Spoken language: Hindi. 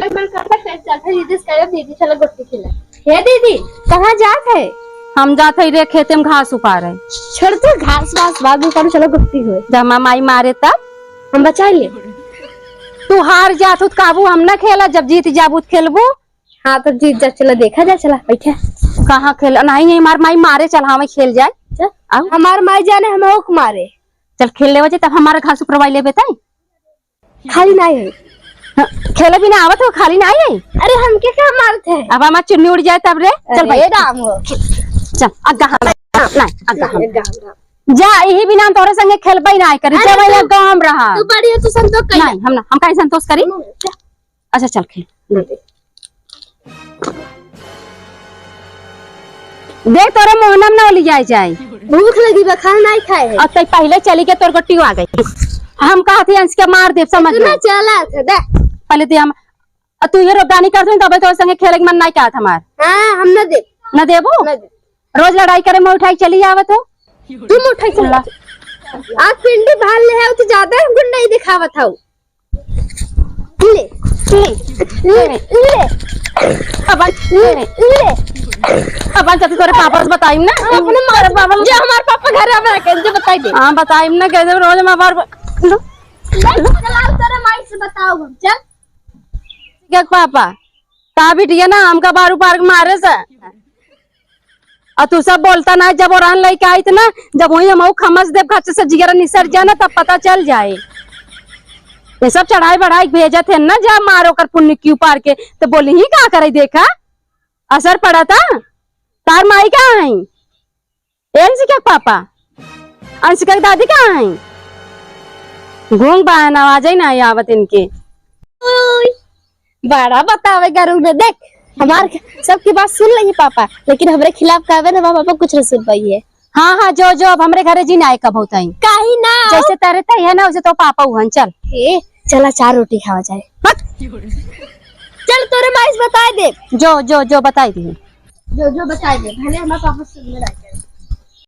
मन करता है चल दीदी से दीदी चलो गुट्टी खिला। हे दीदी कहाँ जात है? हम जाते ही रे खेते में घास उपा रहे। छोड़ तो घास वास बाद में कर चलो गुट्टी हुए। जब माई मारे तब हम बचा लिए। तू हार जात हो काबू हम ना खेला, जब जीत जाबू खेलबू। हाँ तो जीत जा, चला देखा जा, चला बैठे। कहाँ खेल नहीं हमार माई मारे, चल हमें खेल जाए। चल हमार माई जाने हमें ओक मारे, चल खेल ले वजह तब हमारे घास उपरवाई ले बेताई। खाली नहीं है खेले भी ना आवत हो, खाली नहीं है। अरे हम क्या मारते हैं? अब हमार चुन्नी उड़ जाए तब रे। चल भाई राम हो, चल अग्गा जा, यही भी नाम तोरे संगे खेलबई ना करी। जब ये गांव रहा तू बड़ी है तू संतोष करी नहीं, हम काहे संतोष करी। अच्छा चल खेल देख तोरे मोहनम ना ले जाए। भूख लगी बा, खाना नहीं खाए। अब तक पहले चली के तोर गट्टी आ गई। हम कहा थे अंश के मार दे, समझ ना चला था दे पहले तो हम तू ये रोगानी करते तब तो संगे खेले के मन नहीं कहा हमार। हां हम ना दे ना देबो। रोज लड़ाई करे में उठाई चली आवत हो। तुम उठाई चला आज पिंडी भाल ले है तो ज्यादा हमको नहीं दिखावत हो। ले अब जब तोरे पापा से बताइम ना अपने मारे पापा जो हमारे पापा घर आ रहा है बताई दे। हां बताइम ना कैसे रोज मां बार चला तेरे माई से बताओ हम चल क्या पापा ता बिटिया ना हमका बारू पार्क मारे से। और तू सब बोलता ना जब और लेके आई थी ना, जब वही हम खमस देव खर्च से जिगर निसर जाए ना तब पता चल जाए। ये सब चढ़ाई बढ़ाई भेजा थे ना, जब मारो कर पुण्य क्यों पार के तो बोली ही कहा करे, देखा असर पड़ा था। तार माई कहाँ है? अंश क्या पापा अंश का दादी कहाँ है? घूंग बहन आवाज ही ना आवत इनके। बड़ा बतावे करूँ ने देख हमारे सबकी बात सुन लेंगे पापा, लेकिन हमारे खिलाफ कहवे ना पापा कुछ नहीं सुन पाई है। हाँ हाँ जो जो अब हमरे घरे जी ना कब होता है कहीं ना जैसे तेरे तय है ना उसे तो पापा हुआ। चल चला 4 रोटी खावा जाए। चल तोरे माइस बता दे जो जो जो बताई दी जो बताई दे, भले हमारे पापा सुन में